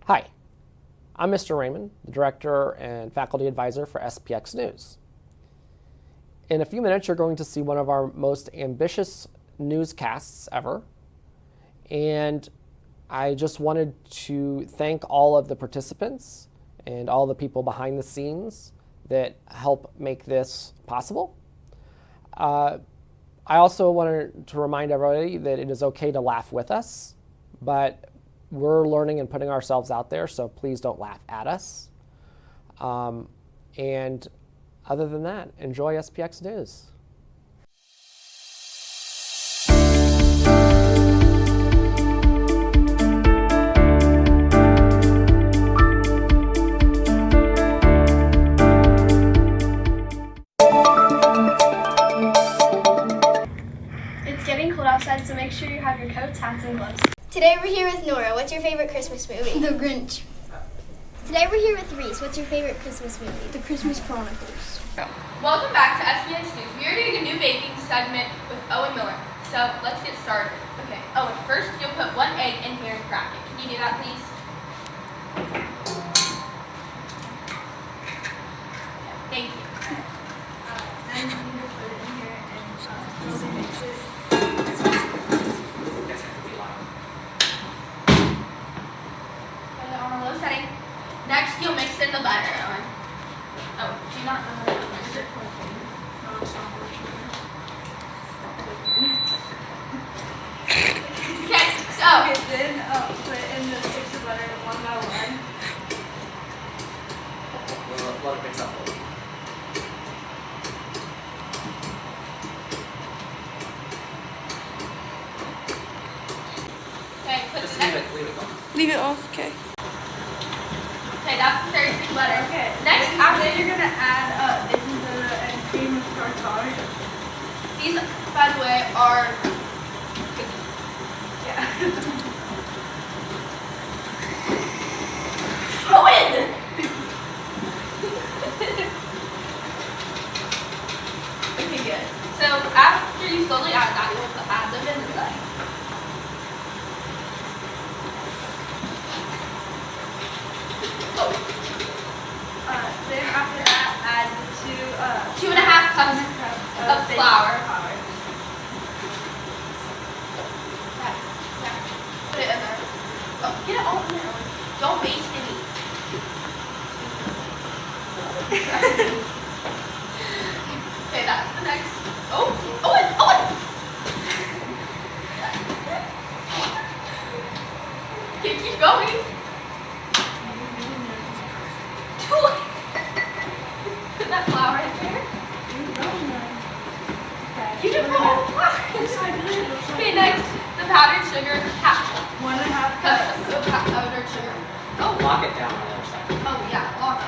Hi, I'm Mr. Raymond, the Director and Faculty Advisor for SPX News. In a few minutes, you're going to see one of our most ambitious newscasts ever. And I just wanted to thank all of the participants and all the people behind the scenes that help make this possible. I also wanted to remind everybody that it is okay to laugh with us, but we're learning and putting ourselves out there, so please don't laugh at us. And other than that, enjoy SPX News. It's getting cold outside, so make sure you have your coats, hats, and gloves. Today we're here with Nora. What's your favorite Christmas movie? The Grinch. Today we're here with Reese. What's your favorite Christmas movie? The Christmas Chronicles. Welcome back to SPX News. We are doing a new baking segment with Owen Miller. So let's get started. Okay, Owen, first you'll put one egg in here and crack it. Can you do that, please? Okay, thank you. Then you need to put it in here and slowly mix it. Put it on a low setting. Next, you'll mix in the butter, Owen. Oh, do you not know how to mix it? Okay, so Then put in the sticks of butter one by one. Let it mix up a little. okay, put the next. Leave it going. Leave it off, okay. Okay, that's the very stick butter. Okay. Next, Then you're gonna add baking soda and cream of tartar. these, by the way, are cookies. Yeah. Owen! Okay, good. So after you slowly add that, you will add the vanilla. Oh, Then after that, add the 2.5 cups of baking flour. flour. Put it in there. Oh, get it all in there. Don't waste any. Okay, that's the next. Oh, Owen! Okay, keep going. Put that flour in there. You did put all the flour. Okay, next, the powdered sugar. Half 1.5 cups of powdered sugar. Oh, Lock it down on the other side. oh yeah, lock it.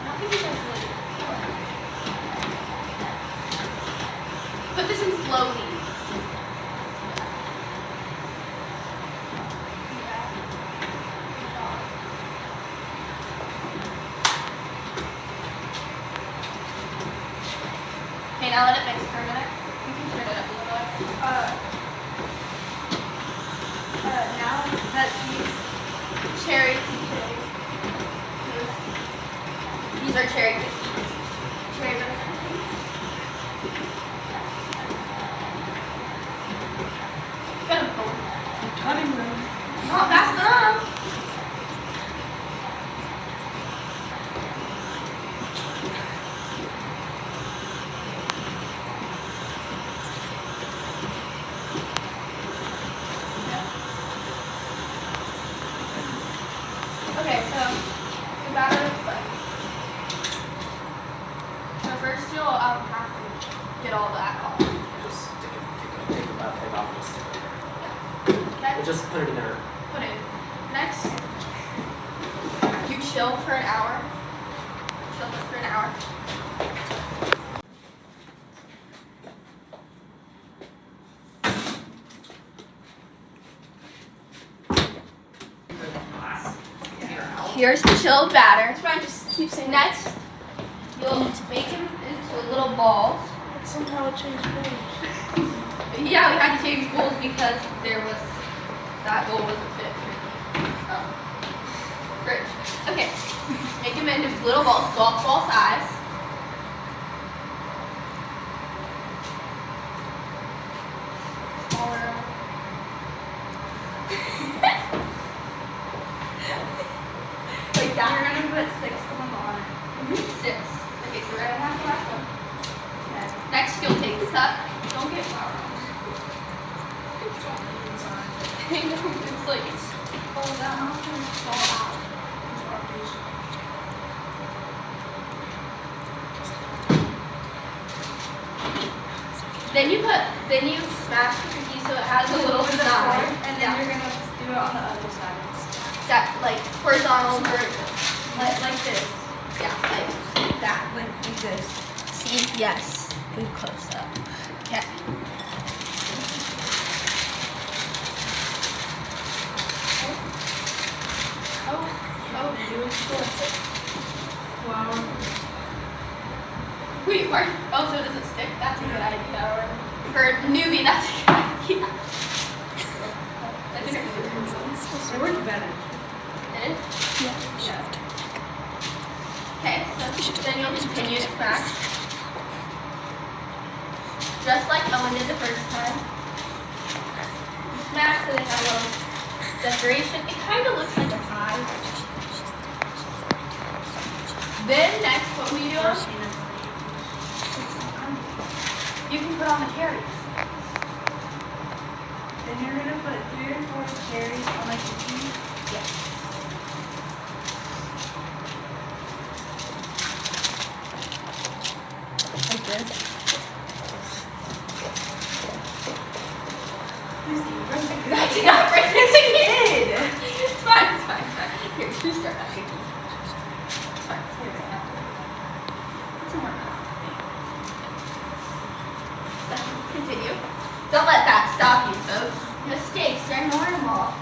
How can you guys really- Put this in slowly. Okay, now let it mix for a minute. You can turn it up a little bit. Now that Cherry. These are cherry cookies. Cherry banana cookies. Got them both. cutting room. Not fast enough. Okay, so the batter looks like. So first you'll have to get all that off. Just take the thing off and stick it in there. Okay? Just put it in there. Put it. Next, you chill for an hour. Chill this for an hour. Here's the chilled batter. It's fine, just keep saying Next, you'll make them into little balls. somehow it changed bowls. Yeah, we had to change bowls because there was That goal wasn't fit for me. Oh. Fridge. Okay. Make them into little balls, golf ball size. Smaller. Like that. You're gonna put 6 of them on it. 6. Okay, so we're gonna have the last one. Okay. Next, you'll take this up. Don't get flour on it. It's like it's all down. It's all out. Then you smash the cookie so it has a little side. And then you're gonna do it on the other side. That like horizontal vertical. Like this. Yeah, like that. Like this. See? Yes. Good close up. Okay. Oh, do it Flour. Wait, Mark. Oh, so it doesn't stick? That's a good idea. For a newbie, that's a good idea. That's a good idea. It worked better. Did? Yeah. Okay, so then you'll continue to smash. Just like Owen did the first time. You smash so they have a little decoration. It kind of looks like a pie. Then next, what we do? You can put on the cherries. Then you're gonna put 3 or 4 cherries on like the cookie. Yes. Like this. I did not break this again. It's fine, it's fine, it's fine. Here, you start that cookie. It's fine, it's here. Put some more now. So, continue. Don't let that stop you, folks. Mistakes are normal.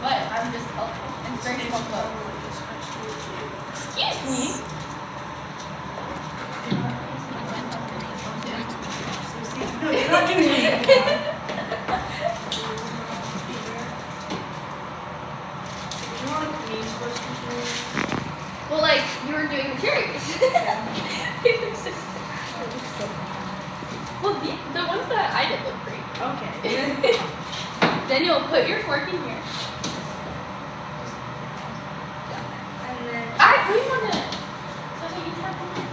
What? I'm just helpful and starting to flow. Excuse me. No, you're not gonna use it. Well, like, you were doing the cherries. Well, the ones that I did look great. Okay. Then you'll put your fork in here. And then Add green on it. So that you tap on it.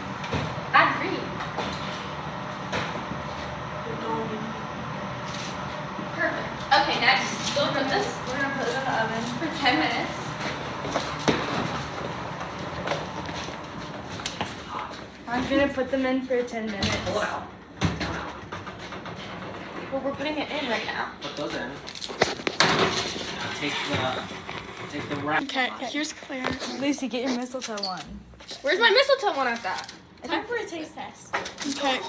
Add green. Perfect. Okay, next, we'll put this. we're gonna put it in the oven. For 10 minutes. I'm gonna put them in for 10 minutes. Wow. Well, we're putting it in right now. Put those in. Now take the wrap. Okay, here's Claire. Lucy, get your mistletoe one. Where's my mistletoe one at that? Time for a taste test. Okay.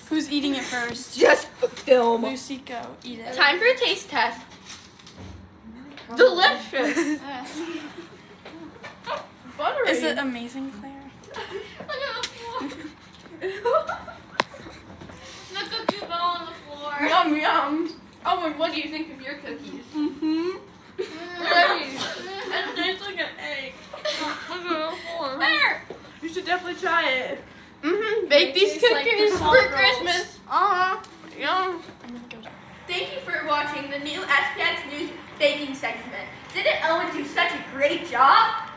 Who's eating it first? Just film. Lucy, go eat it. Time for a taste test. Delicious. Buttery. Is it amazing, Claire? The cookie fell on the floor. Yum yum. Oh, and what do you think of your cookies? Mm-hmm. It tastes like an egg. There. You should definitely try it. Bake these tastes like cookies croissant for rolls. Christmas. Yum. Thank you for watching the new SPX News baking segment. Didn't Owen do such a great job?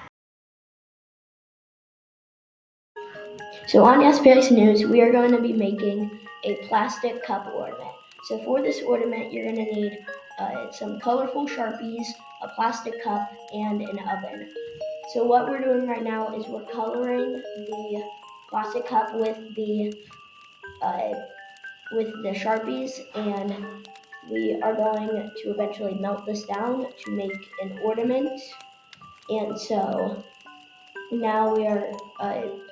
So on SPX News, we are going to be making a plastic cup ornament. So for this ornament, you're going to need some colorful Sharpies, a plastic cup, and an oven. So what we're doing right now is we're coloring the plastic cup with the Sharpies, and we are going to eventually melt this down to make an ornament. And so now we are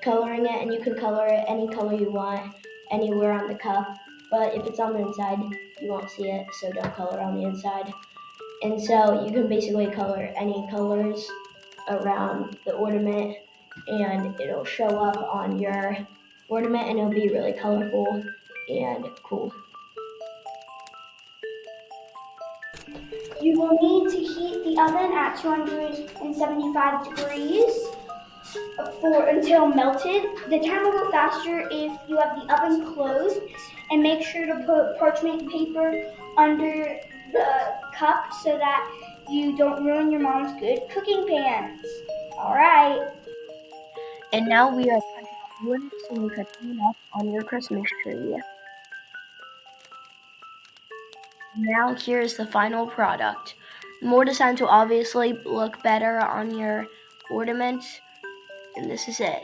coloring it, and you can color it any color you want anywhere on the cup, but if it's on the inside, you won't see it, so don't color on the inside. And so you can basically color any colors around the ornament, and it'll show up on your ornament, and it'll be really colorful and cool. You will need to heat the oven at 275 degrees until melted. The timer will go faster if you have the oven closed, and make sure to put parchment paper under the cup so that you don't ruin your mom's good cooking pans. All right. And now we are cutting up wood so you can hang up on your Christmas tree. Now here's the final product. More designs will obviously look better on your ornaments, and this is it.